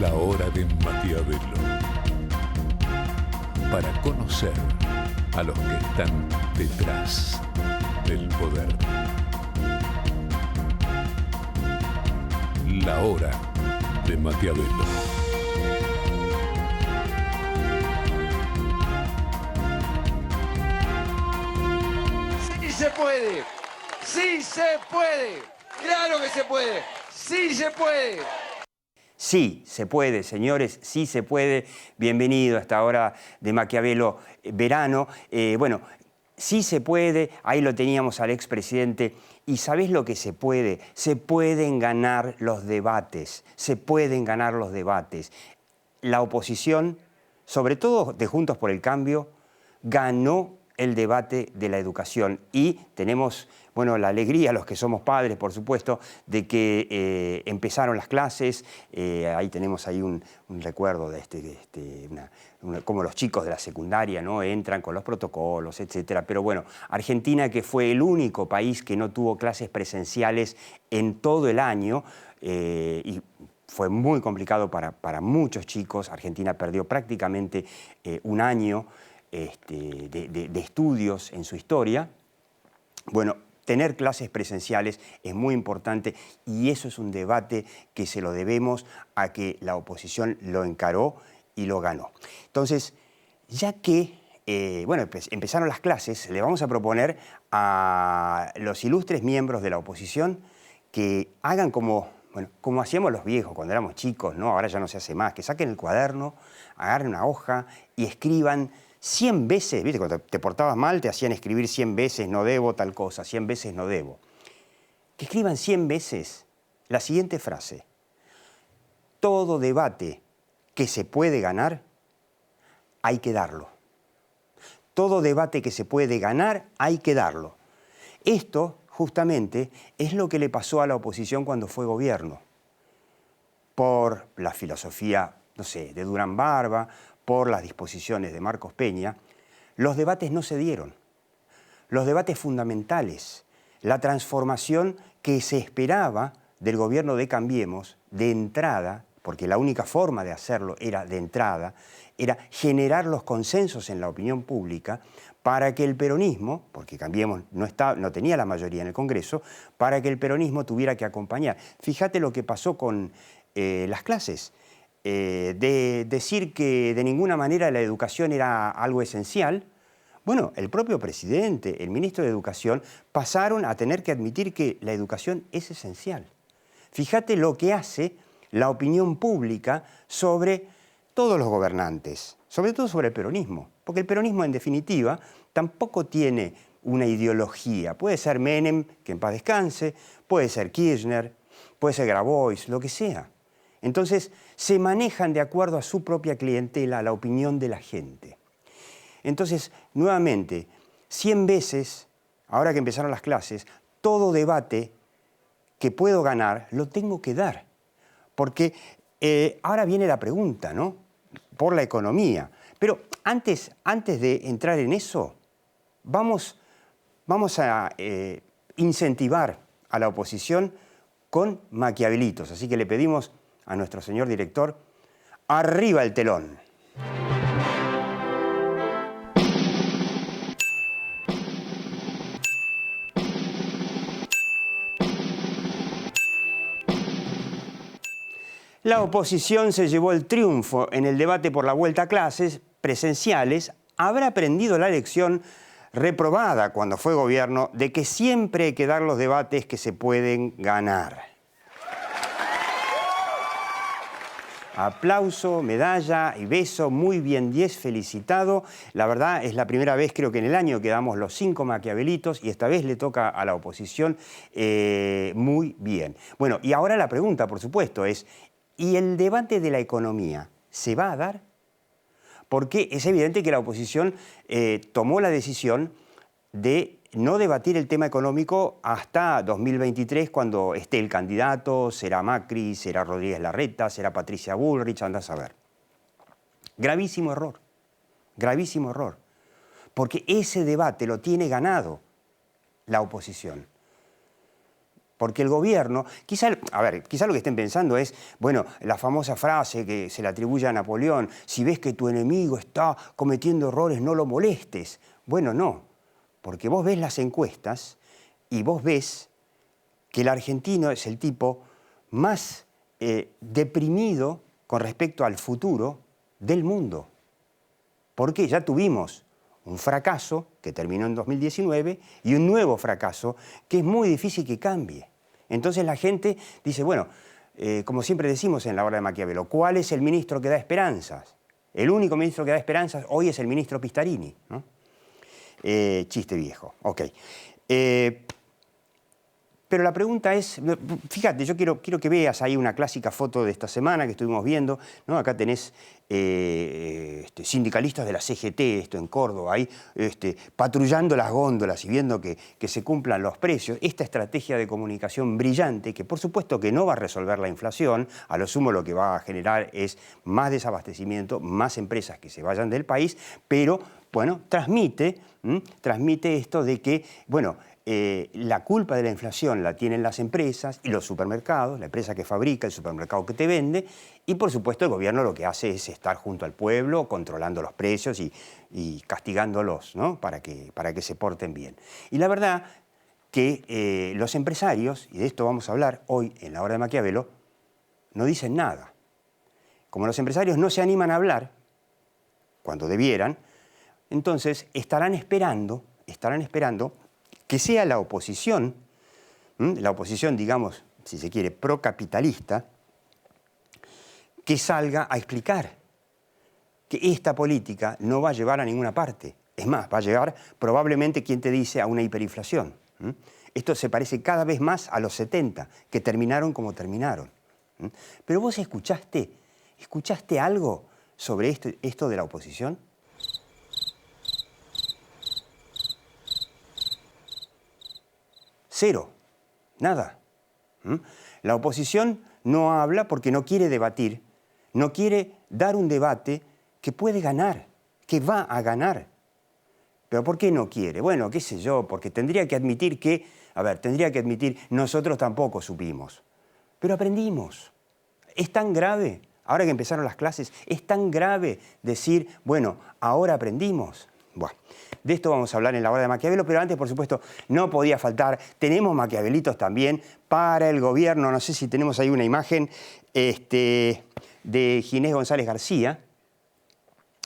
La hora de Maquiavelo. Para conocer a los que están detrás del poder. La hora de Maquiavelo. ¡Sí se puede! ¡Sí se puede! ¡Claro que se puede! ¡Sí se puede! Sí, se puede, señores, sí se puede. Bienvenido a esta hora de Maquiavelo verano. Bueno, sí se puede, ahí lo teníamos al expresidente. ¿Y sabés lo que se puede? Se pueden ganar los debates, se pueden ganar los debates. La oposición, sobre todo de Juntos por el Cambio, ganó el debate de la educación y tenemos, bueno, la alegría, los que somos padres, por supuesto, de que empezaron las clases. Ahí tenemos ahí un recuerdo de como los chicos de la secundaria, ¿no? Entran con los protocolos, etcétera. Pero bueno, Argentina, que fue el único país que no tuvo clases presenciales en todo el año, y fue muy complicado para muchos chicos. Argentina perdió prácticamente un año de estudios en su historia. Bueno, tener clases presenciales es muy importante y eso es un debate que se lo debemos a que la oposición lo encaró y lo ganó. Entonces, ya que bueno, pues empezaron las clases, le vamos a proponer a los ilustres miembros de la oposición que hagan como hacíamos los viejos cuando éramos chicos, ¿no? Ahora ya no se hace más, que saquen el cuaderno, agarren una hoja y escriban 100 veces, ¿viste? Cuando te portabas mal te hacían escribir 100 veces no debo tal cosa, 100 veces no debo. Que escriban 100 veces la siguiente frase: todo debate que se puede ganar, hay que darlo. Todo debate que se puede ganar, hay que darlo. Esto, justamente, es lo que le pasó a la oposición cuando fue gobierno. Por la filosofía, no sé, de Durán Barba, por las disposiciones de Marcos Peña, los debates no se dieron. Los debates fundamentales, la transformación que se esperaba del gobierno de Cambiemos, de entrada, porque la única forma de hacerlo era de entrada, era generar los consensos en la opinión pública para que el peronismo, porque Cambiemos no tenía la mayoría en el Congreso, para que el peronismo tuviera que acompañar. Fíjate lo que pasó con las clases. De decir que de ninguna manera la educación era algo esencial, bueno, el propio presidente, el ministro de Educación, pasaron a tener que admitir que la educación es esencial. Fíjate lo que hace la opinión pública sobre todos los gobernantes, sobre todo sobre el peronismo, porque el peronismo, en definitiva, tampoco tiene una ideología. Puede ser Menem, que en paz descanse, puede ser Kirchner, puede ser Grabois, lo que sea. Entonces, se manejan de acuerdo a su propia clientela, a la opinión de la gente. Entonces, nuevamente, 100 veces, ahora que empezaron las clases, todo debate que puedo ganar, lo tengo que dar. Porque ahora viene la pregunta, ¿no? Por la economía. Pero antes de entrar en eso, vamos a incentivar a la oposición con maquiavelitos. Así que le pedimos a nuestro señor director, arriba el telón. La oposición se llevó el triunfo en el debate por la vuelta a clases presenciales. Habrá aprendido la lección reprobada cuando fue gobierno de que siempre hay que dar los debates que se pueden ganar. Aplauso, medalla y beso, muy bien, 10, felicitado. La verdad es la primera vez, creo que en el año, que damos los 5 maquiavelitos y esta vez le toca a la oposición muy bien. Bueno, y ahora la pregunta, por supuesto, es: ¿y el debate de la economía se va a dar? Porque es evidente que la oposición tomó la decisión de no debatir el tema económico hasta 2023, cuando esté el candidato, será Macri, será Rodríguez Larreta, será Patricia Bullrich, andás a ver. Gravísimo error, porque ese debate lo tiene ganado la oposición. Porque el gobierno, quizá lo que estén pensando es, bueno, la famosa frase que se le atribuye a Napoleón, si ves que tu enemigo está cometiendo errores, no lo molestes. Bueno, no, porque vos ves las encuestas y vos ves que el argentino es el tipo más deprimido con respecto al futuro del mundo. Porque ya tuvimos un fracaso que terminó en 2019 y un nuevo fracaso que es muy difícil que cambie. Entonces la gente dice, bueno, como siempre decimos en la obra de Maquiavelo, ¿cuál es el ministro que da esperanzas? El único ministro que da esperanzas hoy es el ministro Pistarini, ¿no? Chiste viejo, ok. Pero la pregunta es, fíjate, yo quiero que veas ahí una clásica foto de esta semana que estuvimos viendo, ¿no? Acá tenés sindicalistas de la CGT, esto en Córdoba, ahí patrullando las góndolas y viendo que se cumplan los precios. Esta estrategia de comunicación brillante, que por supuesto que no va a resolver la inflación, a lo sumo lo que va a generar es más desabastecimiento, más empresas que se vayan del país, pero, bueno, transmite esto de que, bueno, la culpa de la inflación la tienen las empresas y los supermercados, la empresa que fabrica, el supermercado que te vende, y por supuesto el gobierno lo que hace es estar junto al pueblo, controlando los precios y castigándolos, ¿no? para que se porten bien. Y la verdad que los empresarios, y de esto vamos a hablar hoy en la hora de Maquiavelo, no dicen nada. Como los empresarios no se animan a hablar, cuando debieran, entonces estarán esperando que sea la oposición, digamos, si se quiere, procapitalista, que salga a explicar que esta política no va a llevar a ninguna parte. Es más, va a llevar probablemente, ¿quién te dice?, a una hiperinflación. Esto se parece cada vez más a los 70, que terminaron como terminaron. Pero vos escuchaste algo sobre esto de la oposición. Cero, nada. La oposición no habla porque no quiere debatir, no quiere dar un debate que puede ganar, que va a ganar. ¿Pero por qué no quiere? Bueno, qué sé yo, porque tendría que admitir nosotros tampoco supimos, pero aprendimos. Es tan grave, ahora que empezaron las clases, es tan grave decir, bueno, ahora aprendimos. Bueno, de esto vamos a hablar en la hora de Maquiavelo, pero antes, por supuesto, no podía faltar. Tenemos maquiavelitos también para el gobierno. No sé si tenemos ahí una imagen de Ginés González García,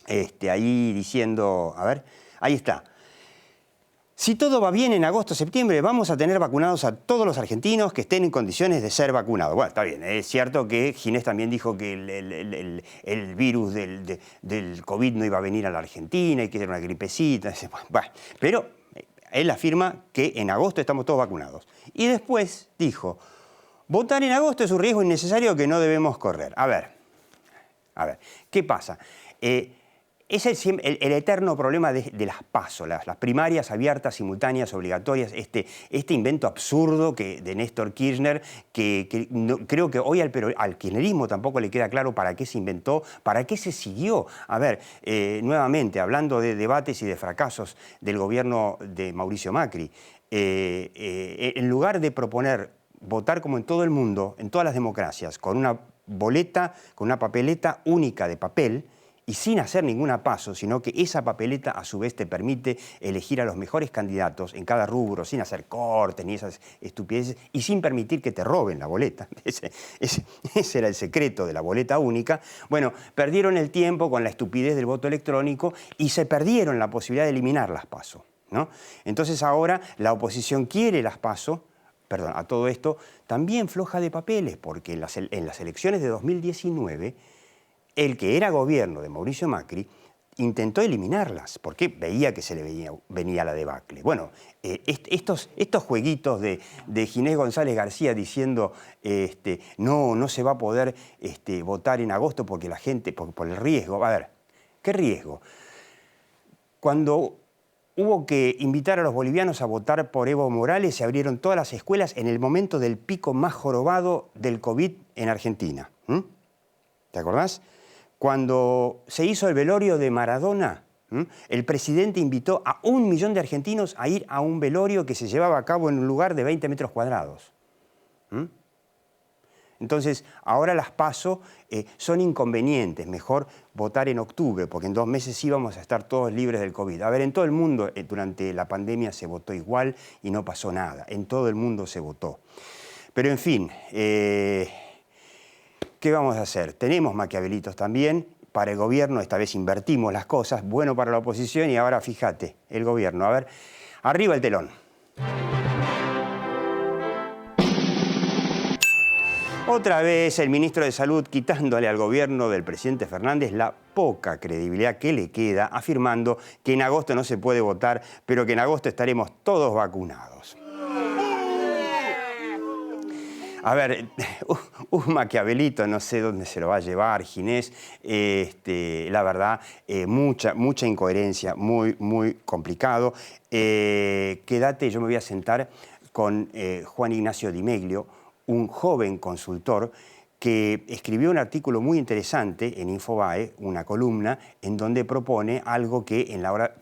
ahí diciendo, a ver, ahí está. Si todo va bien en agosto-septiembre, vamos a tener vacunados a todos los argentinos que estén en condiciones de ser vacunados. Bueno, está bien, es cierto que Ginés también dijo que el virus del COVID no iba a venir a la Argentina y que era una gripecita. Bueno, pero él afirma que en agosto estamos todos vacunados. Y después dijo, votar en agosto es un riesgo innecesario que no debemos correr. A ver, ¿qué pasa? Es el eterno problema de las PASO, las primarias abiertas, simultáneas, obligatorias, este invento absurdo de Néstor Kirchner, que creo que hoy al kirchnerismo tampoco le queda claro para qué se inventó, para qué se siguió. A ver, nuevamente, hablando de debates y de fracasos del gobierno de Mauricio Macri, en lugar de proponer votar como en todo el mundo, en todas las democracias, con una boleta, con una papeleta única de papel, y sin hacer ninguna PASO, sino que esa papeleta a su vez te permite elegir a los mejores candidatos en cada rubro, sin hacer cortes ni esas estupideces, y sin permitir que te roben la boleta. Ese era el secreto de la boleta única. Bueno, perdieron el tiempo con la estupidez del voto electrónico y se perdieron la posibilidad de eliminar las PASO, ¿no? Entonces ahora la oposición quiere las PASO, perdón, a todo esto, también floja de papeles, porque en las elecciones de 2019... el que era gobierno de Mauricio Macri intentó eliminarlas porque veía que se le venía la debacle. Bueno, estos jueguitos de Ginés González García diciendo no se va a poder votar en agosto porque la gente, por el riesgo. A ver, ¿qué riesgo? Cuando hubo que invitar a los bolivianos a votar por Evo Morales, se abrieron todas las escuelas en el momento del pico más jorobado del COVID en Argentina. ¿Te acordás? Cuando se hizo el velorio de Maradona, el presidente invitó a 1 millón de argentinos a ir a un velorio que se llevaba a cabo en un lugar de 20 metros cuadrados. Entonces, ahora las PASO son inconvenientes. Mejor votar en octubre, porque en 2 meses sí vamos a estar todos libres del COVID. A ver, en todo el mundo durante la pandemia se votó igual y no pasó nada. En todo el mundo se votó. Pero en fin, ¿qué vamos a hacer? Tenemos maquiavelitos también. Para el gobierno esta vez invertimos las cosas. Bueno para la oposición y ahora fíjate, el gobierno. A ver, arriba el telón. Otra vez el ministro de Salud quitándole al gobierno del presidente Fernández la poca credibilidad que le queda, afirmando que en agosto no se puede votar, pero que en agosto estaremos todos vacunados. A ver, un maquiavelito, no sé dónde se lo va a llevar, Ginés, la verdad, mucha incoherencia, muy complicado. Quédate, yo me voy a sentar con Juan Ignacio Di Meglio, un joven consultor que escribió un artículo muy interesante en Infobae, una columna, en donde propone algo que en la obra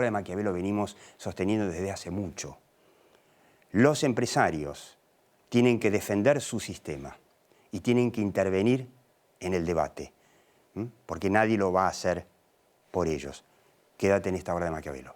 de Maquiavelo venimos sosteniendo desde hace mucho. Los empresarios tienen que defender su sistema y tienen que intervenir en el debate, porque nadie lo va a hacer por ellos. Quédate en esta obra de Maquiavelo.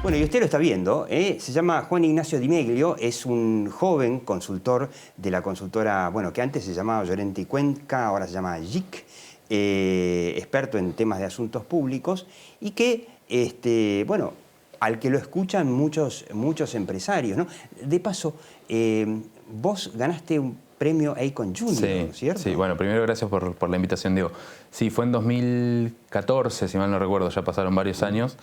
Bueno, y usted lo está viendo, se llama Juan Ignacio Di Meglio, es un joven consultor de la consultora, bueno, que antes se llamaba Llorente y Cuenca, ahora se llama JIC, experto en temas de asuntos públicos y que, bueno, al que lo escuchan muchos empresarios, ¿no? De paso, vos ganaste un premio Acon Junior, ¿cierto? Sí, bueno, primero gracias por la invitación, Diego. Sí, fue en 2014, si mal no recuerdo, ya pasaron varios años.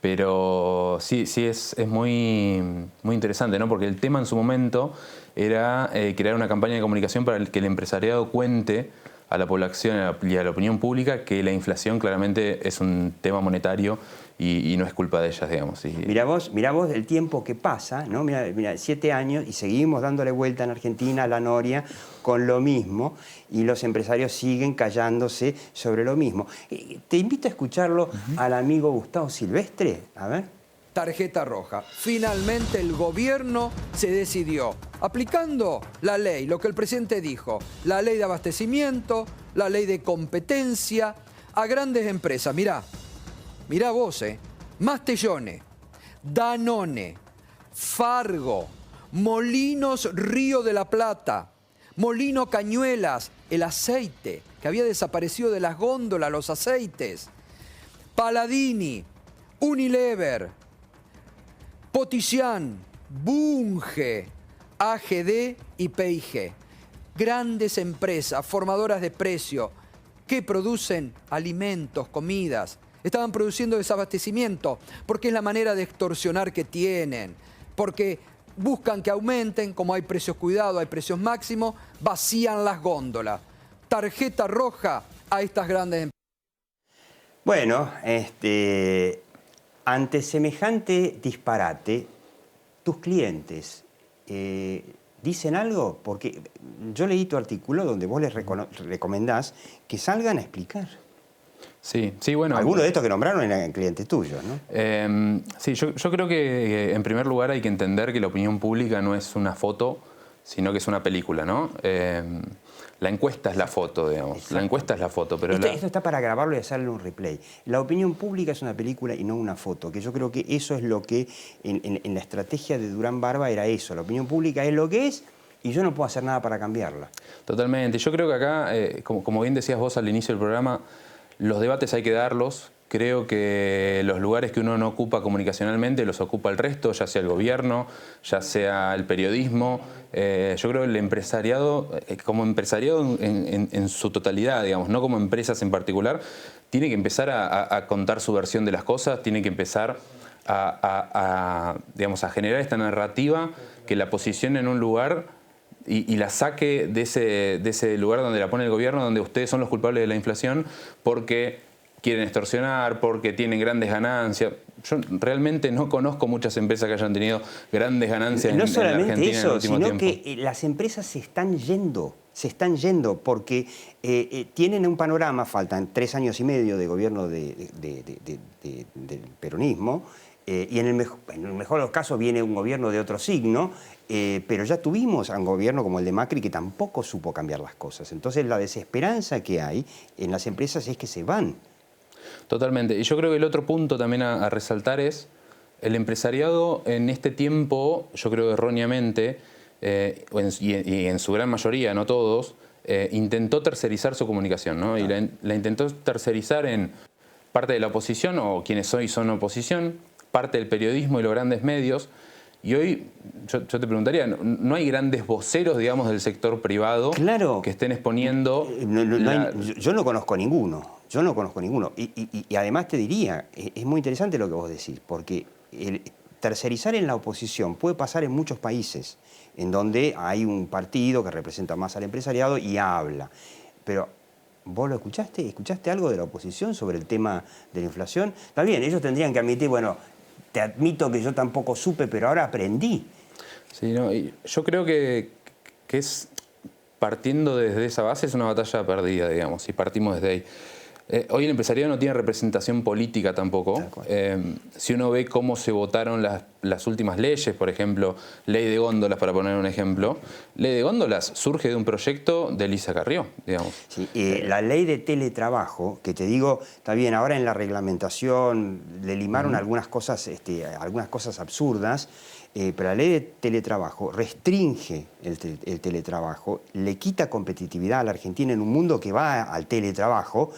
Pero sí es muy interesante, ¿no? Porque el tema en su momento era crear una campaña de comunicación para que el empresariado cuente a la población y a la opinión pública que la inflación claramente es un tema monetario y no es culpa de ellas, digamos. Mirá vos el tiempo que pasa, ¿no? Mirá, 7 años y seguimos dándole vuelta en Argentina a la noria con lo mismo y los empresarios siguen callándose sobre lo mismo. Te invito a escucharlo al amigo Gustavo Silvestre, a ver. Tarjeta roja. Finalmente el gobierno se decidió, aplicando la ley, lo que el presidente dijo, la ley de abastecimiento, la ley de competencia, a grandes empresas. Mirá vos, Mastellone, Danone, Fargo, Molinos Río de la Plata, Molino Cañuelas, el aceite, que había desaparecido de las góndolas, los aceites, Paladini, Unilever, Potician, Bunge, AGD y P&G. Grandes empresas formadoras de precio que producen alimentos, comidas. Estaban produciendo desabastecimiento porque es la manera de extorsionar que tienen, porque buscan que aumenten, como hay precios cuidados, hay precios máximos, vacían las góndolas. Tarjeta roja a estas grandes empresas. Bueno, ante semejante disparate, tus clientes dicen algo, porque yo leí tu artículo donde vos les recomendás que salgan a explicar. Sí, bueno. Algunos de estos que nombraron eran clientes tuyos, ¿no? Sí, yo creo que en primer lugar hay que entender que la opinión pública no es una foto, sino que es una película, ¿no? la encuesta es la foto, digamos. Exacto. La encuesta es la foto, pero Esto está para grabarlo y hacerle un replay. La opinión pública es una película y no una foto, que yo creo que eso es lo que en la estrategia de Durán Barba era eso. La opinión pública es lo que es y yo no puedo hacer nada para cambiarla. Totalmente. Yo creo que acá, como bien decías vos al inicio del programa, los debates hay que darlos. Creo que los lugares que uno no ocupa comunicacionalmente los ocupa el resto, ya sea el gobierno, ya sea el periodismo. Yo creo que el empresariado, como empresariado en su totalidad, digamos, no como empresas en particular, tiene que empezar a contar su versión de las cosas, tiene que empezar digamos, a generar esta narrativa que la posicione en un lugar y la saque de ese lugar donde la pone el gobierno, donde ustedes son los culpables de la inflación porque quieren extorsionar, porque tienen grandes ganancias. Yo realmente no conozco muchas empresas que hayan tenido grandes ganancias en la Argentina en el último tiempo. No solamente eso, sino que las empresas se están yendo porque tienen un panorama, faltan 3 años y medio de gobierno del peronismo, y en el mejor de los casos viene un gobierno de otro signo, pero ya tuvimos a un gobierno como el de Macri que tampoco supo cambiar las cosas. Entonces la desesperanza que hay en las empresas es que se van. Totalmente. Y yo creo que el otro punto también a resaltar es el empresariado en este tiempo, yo creo erróneamente, y en su gran mayoría, no todos, intentó tercerizar su comunicación, ¿no? Y la intentó tercerizar en parte de la oposición, o quienes hoy son oposición, parte del periodismo y los grandes medios. Y hoy, yo te preguntaría, ¿no hay grandes voceros, digamos, del sector privado que estén exponiendo? Yo no conozco ninguno. Yo no conozco ninguno. Y además te diría, es muy interesante lo que vos decís, porque tercerizar en la oposición puede pasar en muchos países, en donde hay un partido que representa más al empresariado y habla. Pero, ¿vos lo escuchaste? ¿Escuchaste algo de la oposición sobre el tema de la inflación? Está bien, ellos tendrían que admitir, bueno, te admito que yo tampoco supe, pero ahora aprendí. Sí, no, y yo creo que es, partiendo desde esa base, es una batalla perdida, digamos, si partimos desde ahí. Hoy el empresariado no tiene representación política tampoco. Si uno ve cómo se votaron las últimas leyes, por ejemplo, ley de góndolas, para poner un ejemplo, ley de góndolas surge de un proyecto de Elisa Carrió, digamos. Sí, la ley de teletrabajo, que te digo, está bien, ahora en la reglamentación le limaron algunas cosas absurdas, pero la ley de teletrabajo restringe el teletrabajo, le quita competitividad a la Argentina en un mundo que va al teletrabajo.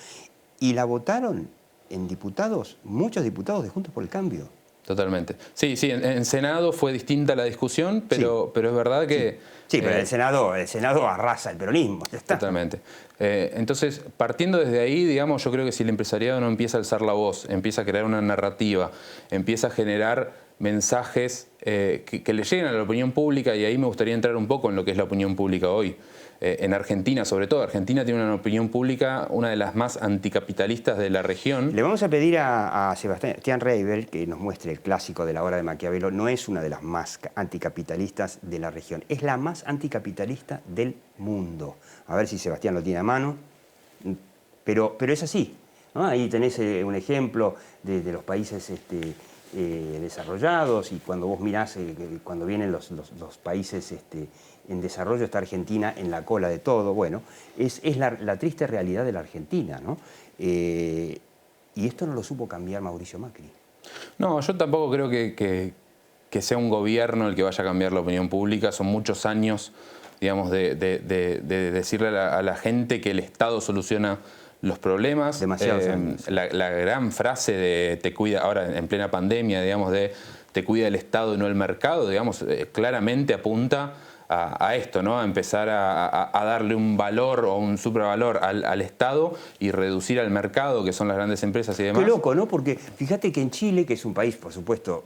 Y la votaron en diputados, muchos diputados de Juntos por el Cambio. Totalmente. Sí, en Senado fue distinta la discusión, pero es verdad que... Sí, pero el Senado arrasa el peronismo. Ya está. Totalmente. Entonces, partiendo desde ahí, digamos, yo creo que si el empresariado no empieza a alzar la voz, empieza a crear una narrativa, empieza a generar mensajes que le lleguen a la opinión pública, y ahí me gustaría entrar un poco en lo que es la opinión pública hoy. En Argentina, sobre todo, Argentina tiene una opinión pública, una de las más anticapitalistas de la región. Le vamos a pedir a Sebastián Reibel que nos muestre el clásico de la obra de Maquiavelo. No es una de las más anticapitalistas de la región, es la más anticapitalista del mundo. A ver si Sebastián lo tiene a mano, pero es así, ¿no? Ahí tenés un ejemplo de los países desarrollados, y cuando vos mirás, cuando vienen los países en desarrollo, está Argentina en la cola de todo. Bueno, es la triste realidad de la Argentina, ¿no? Y esto no lo supo cambiar Mauricio Macri. No, yo tampoco creo que sea un gobierno el que vaya a cambiar la opinión pública. Son muchos años, digamos, de decirle a la gente que el Estado soluciona los problemas. Demasiados años. La gran frase de te cuida, ahora en plena pandemia, digamos, de te cuida el Estado y no el mercado, digamos, claramente apunta a esto, ¿no? A empezar a darle un valor o un supravalor al Estado y reducir al mercado, que son las grandes empresas y demás. Qué loco, ¿no? Porque fíjate que en Chile, que es un país, por supuesto,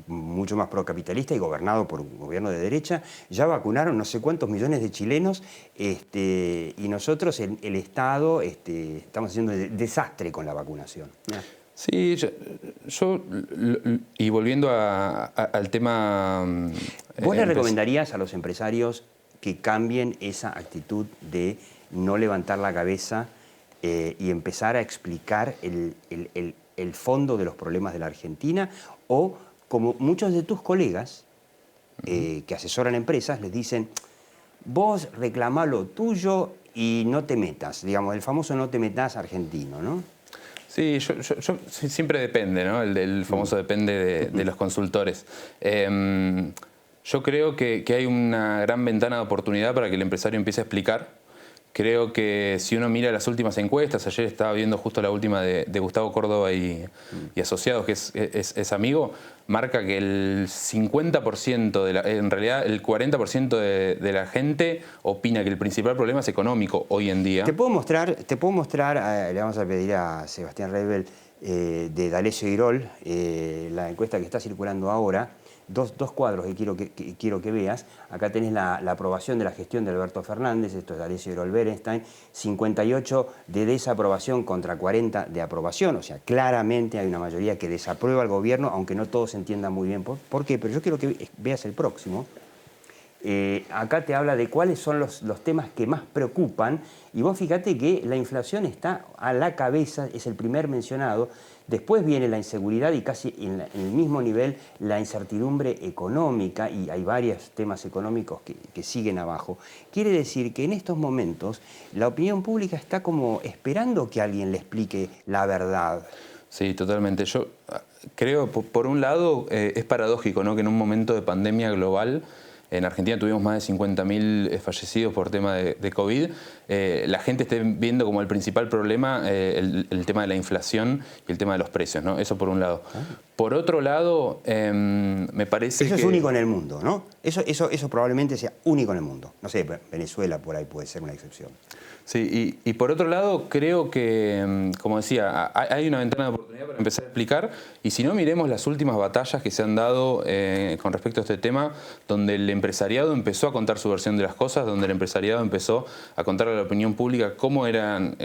mucho más procapitalista y gobernado por un gobierno de derecha, ya vacunaron no sé cuántos millones de chilenos, y nosotros, el Estado, estamos haciendo un desastre con la vacunación. Sí, yo y volviendo al tema... ¿Vos le recomendarías a los empresarios que cambien esa actitud de no levantar la cabeza y empezar a explicar el fondo de los problemas de la Argentina? O, como muchos de tus colegas que asesoran empresas, les dicen, vos reclamá lo tuyo y no te metas, digamos, el famoso no te metas argentino, ¿no? Sí, siempre depende, ¿no? El famoso depende de los consultores. Yo creo que hay una gran ventana de oportunidad para que el empresario empiece a explicar. Creo que si uno mira las últimas encuestas, ayer estaba viendo justo la última de Gustavo Córdoba y Asociados, que es amigo, marca que el 50%, en realidad el 40% de la gente opina que el principal problema es económico hoy en día. Te puedo mostrar, le vamos a pedir a Sebastián Rebel de D'Alessio Irol, la encuesta que está circulando ahora. Dos cuadros que quiero que veas. Acá tenés la aprobación de la gestión de Alberto Fernández, esto es D'Alessio Irol Berenstein, 58 de desaprobación contra 40 de aprobación, o sea, claramente hay una mayoría que desaprueba al gobierno, aunque no todos entiendan muy bien por qué, pero yo quiero que veas el próximo. Acá te habla de cuáles son los temas que más preocupan, y vos fíjate que la inflación está a la cabeza, es el primer mencionado. Después viene la inseguridad y casi en el mismo nivel la incertidumbre económica, y hay varios temas económicos que siguen abajo. Quiere decir que en estos momentos la opinión pública está como esperando que alguien le explique la verdad. Sí, totalmente. Yo creo, por un lado, es paradójico, ¿no?, que en un momento de pandemia global, en Argentina tuvimos más de 50.000 fallecidos por tema de COVID. La gente esté viendo como el principal problema el tema de la inflación y el tema de los precios, ¿no? Eso por un lado. Por otro lado, me parece que... Eso es único en el mundo, ¿no? Eso probablemente sea único en el mundo. No sé, Venezuela por ahí puede ser una excepción. Sí, y por otro lado, creo que, como decía, hay una ventana de oportunidad para empezar a explicar, y si no, miremos las últimas batallas que se han dado con respecto a este tema, donde el empresariado empezó a contar su versión de las cosas, donde el empresariado empezó a contar a la opinión pública cómo eran,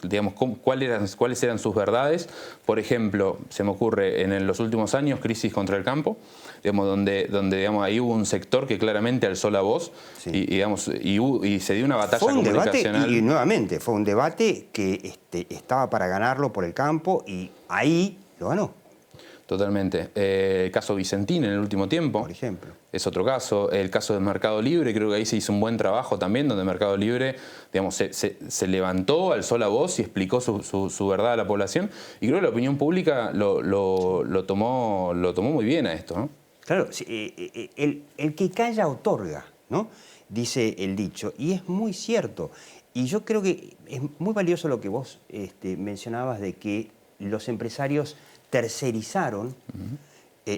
digamos, cuáles eran sus verdades. Por ejemplo, se me ocurre en los últimos años, crisis contra el campo, digamos, donde digamos, ahí hubo un sector que claramente alzó la voz, sí. y se dio una batalla comunicacional. Y nuevamente, fue un debate que estaba para ganarlo por el campo, y ahí lo ganó. Totalmente. El caso Vicentín en el último tiempo. Por ejemplo. Es otro caso. El caso de Mercado Libre, creo que ahí se hizo un buen trabajo también, donde Mercado Libre, digamos, se levantó, alzó la voz y explicó su verdad a la población. Y creo que la opinión pública lo tomó muy bien a esto, ¿no? Claro, el que calla otorga, ¿no?, dice el dicho, y es muy cierto. Y yo creo que es muy valioso lo que vos mencionabas, de que los empresarios tercerizaron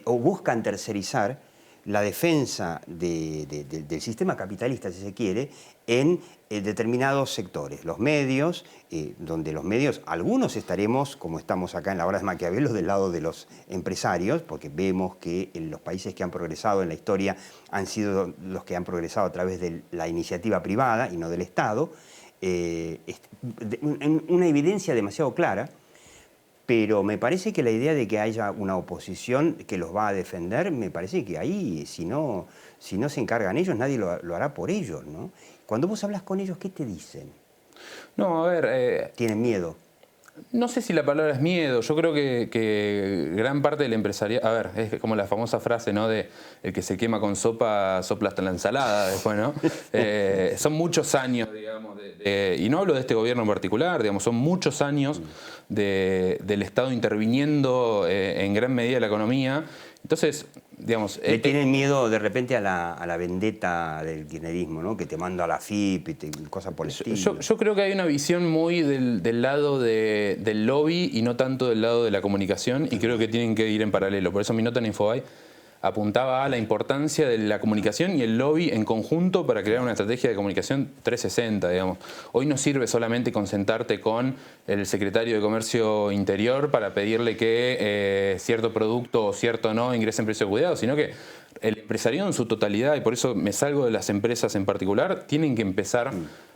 o buscan tercerizar la defensa del sistema capitalista, si se quiere, en determinados sectores. Los medios, donde los medios, algunos estaremos, como estamos acá en la hora de Maquiavelo, del lado de los empresarios, porque vemos que en los países que han progresado en la historia han sido los que han progresado a través de la iniciativa privada y no del Estado. Una evidencia demasiado clara. Pero me parece que la idea de que haya una oposición que los va a defender, me parece que ahí, si no se encargan ellos, nadie lo hará por ellos, ¿no? Cuando vos hablas con ellos, ¿qué te dicen? No, a ver... ¿Tienen miedo? No sé si la palabra es miedo. Yo creo que gran parte del empresariado... A ver, es como la famosa frase, ¿no?, de el que se quema con sopa, sopla hasta la ensalada después, ¿no? Son muchos años, digamos, y no hablo de este gobierno en particular, digamos, son muchos años del Estado interviniendo en gran medida la economía. Entonces, digamos... tienen miedo de repente a la vendetta del kirchnerismo, ¿no?, que te manda a la FIP y cosas por el estilo. Yo creo que hay una visión muy del lado del lobby y no tanto del lado de la comunicación, y creo que tienen que ir en paralelo. Por eso mi nota en Infobae apuntaba a la importancia de la comunicación y el lobby en conjunto para crear una estrategia de comunicación 360, digamos. Hoy no sirve solamente con sentarte con el secretario de Comercio Interior para pedirle que cierto producto o cierto no ingrese en precio de cuidado, sino que el empresariado en su totalidad, y por eso me salgo de las empresas en particular, tienen que empezar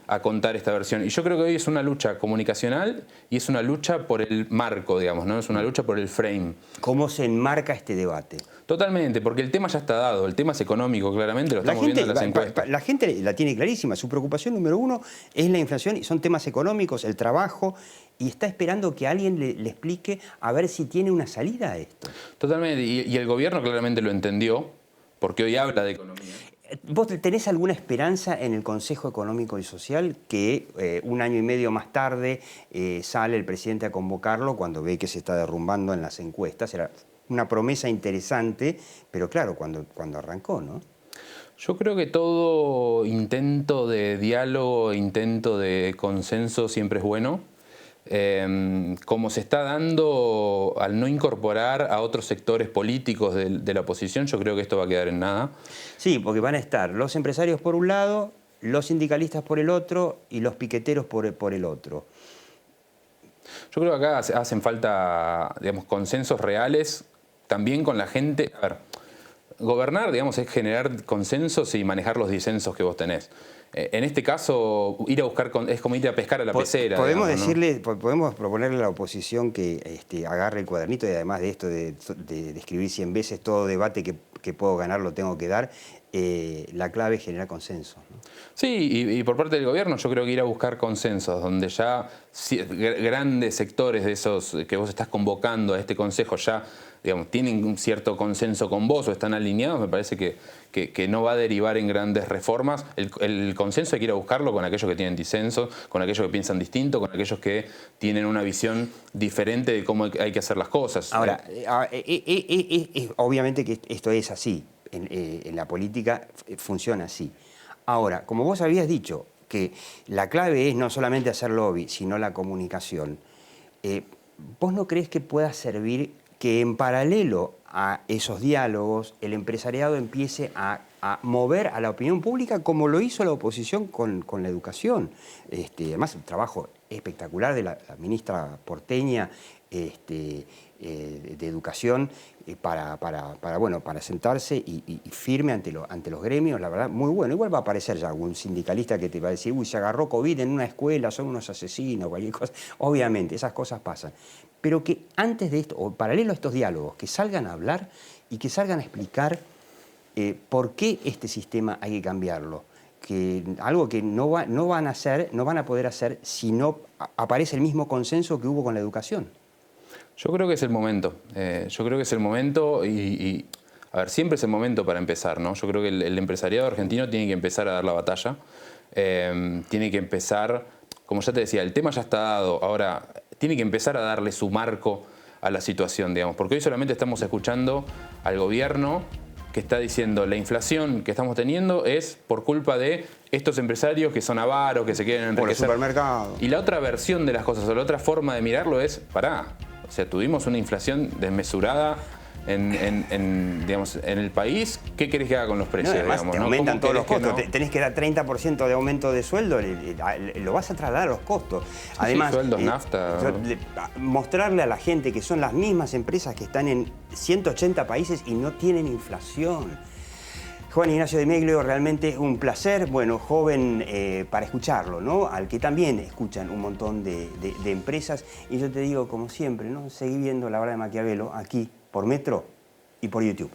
a contar esta versión. Y yo creo que hoy es una lucha comunicacional y es una lucha por el marco, digamos, ¿no? Es una lucha por el frame. ¿Cómo se enmarca este debate? Totalmente, porque el tema ya está dado, el tema es económico, claramente, lo estamos viendo en las encuestas. La gente la tiene clarísima, su preocupación número uno es la inflación, y son temas económicos, el trabajo, y está esperando que alguien le explique a ver si tiene una salida a esto. Totalmente, y el gobierno claramente lo entendió, porque hoy habla de economía. ¿Vos tenés alguna esperanza en el Consejo Económico y Social que 1 año y medio más tarde sale el presidente a convocarlo cuando ve que se está derrumbando en las encuestas? Era una promesa interesante, pero claro, cuando arrancó, ¿no? Yo creo que todo intento de diálogo, intento de consenso siempre es bueno. Como se está dando al no incorporar a otros sectores políticos de la oposición, yo creo que esto va a quedar en nada. Sí, porque van a estar los empresarios por un lado, los sindicalistas por el otro y los piqueteros por el otro. Yo creo que acá hacen falta, digamos, consensos reales también con la gente. A ver, gobernar, digamos, es generar consensos y manejar los disensos que vos tenés. En este caso, ir a buscar es como ir a pescar a la pecera. Podemos digamos, ¿no? podemos proponerle a la oposición que agarre el cuadernito y además de esto de escribir 100 veces todo debate que puedo ganar lo tengo que dar. La clave es generar consenso, ¿no? Sí, y por parte del gobierno yo creo que ir a buscar consensos, donde ya grandes sectores de esos que vos estás convocando a este consejo ya, digamos, tienen un cierto consenso con vos o están alineados, me parece que no va a derivar en grandes reformas. El consenso hay que ir a buscarlo con aquellos que tienen disenso, con aquellos que piensan distinto, con aquellos que tienen una visión diferente de cómo hay que hacer las cosas. Ahora, obviamente que esto es así. En la política funciona así. Ahora, como vos habías dicho, que la clave es no solamente hacer lobby, sino la comunicación, ¿vos no crees que pueda servir que en paralelo a esos diálogos el empresariado empiece a mover a la opinión pública como lo hizo la oposición con la educación? Además, un trabajo espectacular de la ministra porteña de Educación para sentarse y firme ante los gremios, la verdad, muy bueno. Igual va a aparecer ya algún sindicalista que te va a decir, uy, se agarró COVID en una escuela, son unos asesinos, cualquier cosa. Obviamente, esas cosas pasan. Pero que antes de esto, o paralelo a estos diálogos, que salgan a hablar y que salgan a explicar por qué este sistema hay que cambiarlo. Que algo que no van a poder hacer si no aparece el mismo consenso que hubo con la educación. Yo creo que es el momento. Yo creo que es el momento y a ver, siempre es el momento para empezar, ¿no? Yo creo que el empresariado argentino tiene que empezar a dar la batalla. Tiene que empezar, como ya te decía, el tema ya está dado. Ahora, tiene que empezar a darle su marco a la situación, digamos. Porque hoy solamente estamos escuchando al gobierno que está diciendo la inflación que estamos teniendo es por culpa de estos empresarios que son avaros, que se quieren enriquecer. Por el supermercado. Y la otra versión de las cosas, o la otra forma de mirarlo es, pará, o sea, tuvimos una inflación desmesurada en el país. ¿Qué querés que haga con los precios? No, además, digamos, te ¿no? aumentan todos los costos. No? Tenés que dar 30% de aumento de sueldo, lo vas a trasladar a los costos. Además, sí, sueldos, nafta. Mostrarle a la gente que son las mismas empresas que están en 180 países y no tienen inflación. Juan Ignacio de Meglio, realmente un placer, bueno, joven para escucharlo, ¿no? Al que también escuchan un montón de empresas. Y yo te digo, como siempre, ¿no? Seguí viendo La Hora de Maquiavelo aquí por Metro y por YouTube.